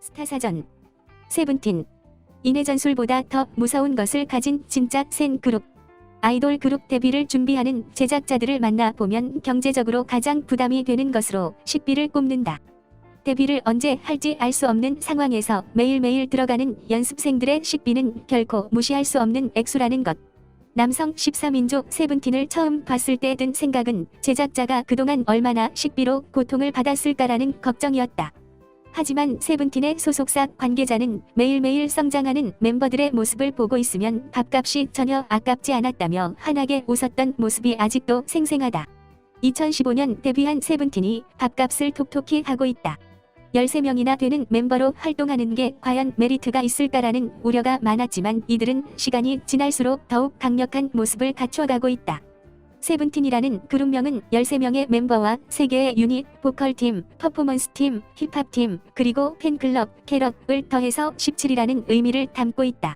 스타사전. 세븐틴. 인해 전술보다 더 무서운 것을 가진 진짜 센 그룹. 아이돌 그룹 데뷔를 준비하는 제작자들을 만나보면 경제적으로 가장 부담이 되는 것으로 식비를 꼽는다. 데뷔를 언제 할지 알 수 없는 상황에서 매일매일 들어가는 연습생들의 식비는 결코 무시할 수 없는 액수라는 것. 남성 14민족 세븐틴을 처음 봤을 때 든 생각은 제작자가 그동안 얼마나 식비로 고통을 받았을까라는 걱정이었다. 하지만 세븐틴의 소속사 관계자는 매일매일 성장하는 멤버들의 모습을 보고 있으면 밥값이 전혀 아깝지 않았다며 환하게 웃었던 모습이 아직도 생생하다. 2015년 데뷔한 세븐틴이 밥값을 톡톡히 하고 있다. 13명이나 되는 멤버로 활동하는 게 과연 메리트가 있을까라는 우려가 많았지만 이들은 시간이 지날수록 더욱 강력한 모습을 갖춰가고 있다. 세븐틴이라는 그룹명은 13명의 멤버와 3개의 유닛, 보컬팀, 퍼포먼스팀, 힙합팀, 그리고 팬클럽, 캐럿을 더해서 17이라는 의미를 담고 있다.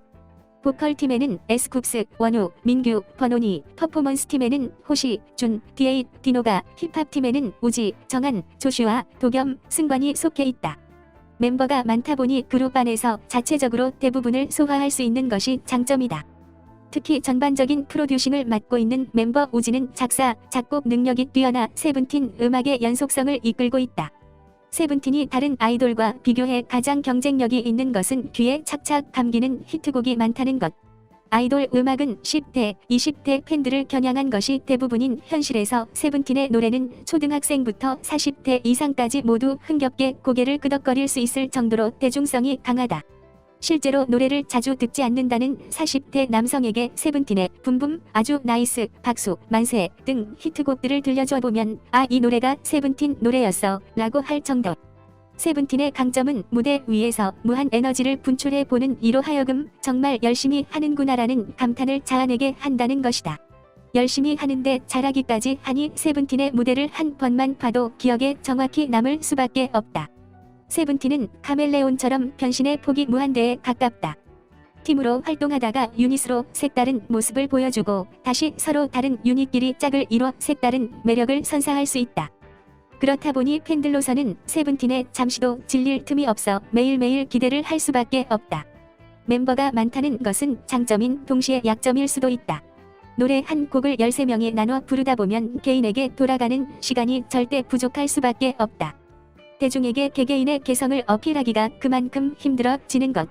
보컬팀에는 에스쿱스, 원우, 민규, 버논이, 퍼포먼스팀에는 호시, 준, 디에잇, 디노가, 힙합팀에는 우지, 정한, 조슈아, 도겸, 승관이 속해 있다. 멤버가 많다 보니 그룹 안에서 자체적으로 대부분을 소화할 수 있는 것이 장점이다. 특히 전반적인 프로듀싱을 맡고 있는 멤버 우지는 작사, 작곡 능력이 뛰어나 세븐틴 음악의 연속성을 이끌고 있다. 세븐틴이 다른 아이돌과 비교해 가장 경쟁력이 있는 것은 귀에 착착 감기는 히트곡이 많다는 것. 아이돌 음악은 10대, 20대 팬들을 겨냥한 것이 대부분인 현실에서 세븐틴의 노래는 초등학생부터 40대 이상까지 모두 흥겹게 고개를 끄덕거릴 수 있을 정도로 대중성이 강하다. 실제로 노래를 자주 듣지 않는다는 40대 남성에게 세븐틴의 붐붐, 아주 나이스, 박수, 만세 등 히트곡들을 들려줘 보면 아, 이 노래가 세븐틴 노래였어 라고 할 정도. 세븐틴의 강점은 무대 위에서 무한 에너지를 분출해 보는 이로 하여금 정말 열심히 하는구나라는 감탄을 자아내게 한다는 것이다. 열심히 하는데 잘하기까지 하니 세븐틴의 무대를 한 번만 봐도 기억에 정확히 남을 수밖에 없다. 세븐틴은 카멜레온처럼 변신의 폭이 무한대에 가깝다. 팀으로 활동하다가 유닛으로 색다른 모습을 보여주고 다시 서로 다른 유닛끼리 짝을 이뤄 색다른 매력을 선사할 수 있다. 그렇다 보니 팬들로서는 세븐틴에 잠시도 질릴 틈이 없어 매일매일 기대를 할 수밖에 없다. 멤버가 많다는 것은 장점인 동시에 약점일 수도 있다. 노래 한 곡을 13명이 나눠 부르다 보면 개인에게 돌아가는 시간이 절대 부족할 수밖에 없다. 대중에게 개개인의 개성을 어필하기가 그만큼 힘들어지는 것.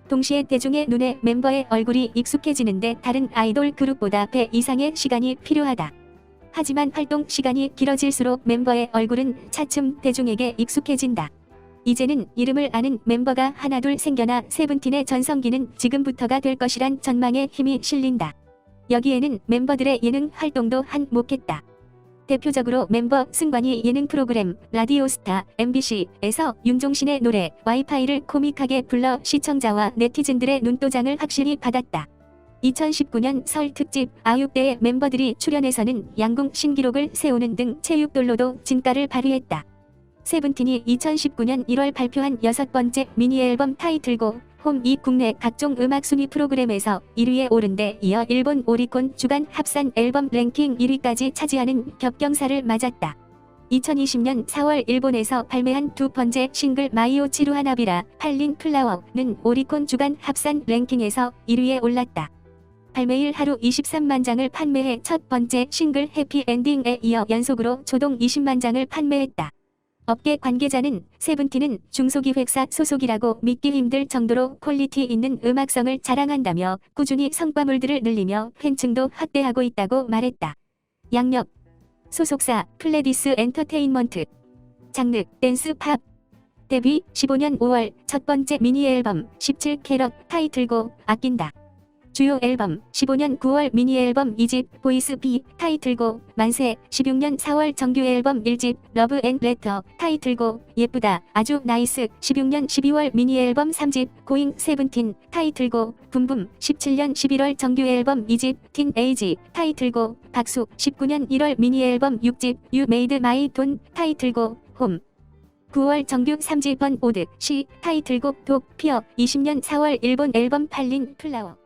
동시에 대중의 눈에 멤버의 얼굴이 익숙해지는데 다른 아이돌 그룹보다 배 이상의 시간이 필요하다. 하지만 활동 시간이 길어질수록 멤버의 얼굴은 차츰 대중에게 익숙해진다. 이제는 이름을 아는 멤버가 하나둘 생겨나 세븐틴의 전성기는 지금부터가 될 것이란 전망에 힘이 실린다. 여기에는 멤버들의 예능 활동도 한몫했다. 대표적으로 멤버 승관이 예능 프로그램 라디오스타 MBC에서 윤종신의 노래 와이파이를 코믹하게 불러 시청자와 네티즌들의 눈도장을 확실히 받았다. 2019년 설 특집 아육대의 멤버들이 출연해서는 양궁 신기록을 세우는 등 체육돌로도 진가를 발휘했다. 세븐틴이 2019년 1월 발표한 6번째 미니 앨범 타이틀곡 홈이 국내 각종 음악 순위 프로그램에서 1위에 오른 데 이어 일본 오리콘 주간 합산 앨범 랭킹 1위까지 차지하는 겹경사를 맞았다. 2020년 4월 일본에서 발매한 두 번째 싱글 마이오 치루하나비라 팔린 플라워는 오리콘 주간 합산 랭킹에서 1위에 올랐다. 발매일 하루 23만 장을 판매해 첫 번째 싱글 해피 엔딩에 이어 연속으로 조동 20만 장을 판매했다. 업계 관계자는 세븐틴은 중소기획사 소속이라고 믿기 힘들 정도로 퀄리티 있는 음악성을 자랑한다며 꾸준히 성과물들을 늘리며 팬층도 확대하고 있다고 말했다. 양력 소속사 플레디스 엔터테인먼트 장르 댄스 팝 데뷔 15년 5월 첫 번째 미니 앨범 17캐럿 타이틀곡 아낀다. 주요 앨범 15년 9월 미니 앨범 2집 보이스 B 타이틀곡 만세 16년 4월 정규 앨범 1집 러브 앤 레터 타이틀곡 예쁘다 아주 나이스 16년 12월 미니 앨범 3집 고잉 세븐틴 타이틀곡 붐붐 17년 11월 정규 앨범 2집 틴 에이지 타이틀곡 박수 19년 1월 미니 앨범 6집 You Made My Don 타이틀곡 홈 9월 정규 3집 번 오드 시 타이틀곡 독 피어 20년 4월 일본 앨범 팔린 플라워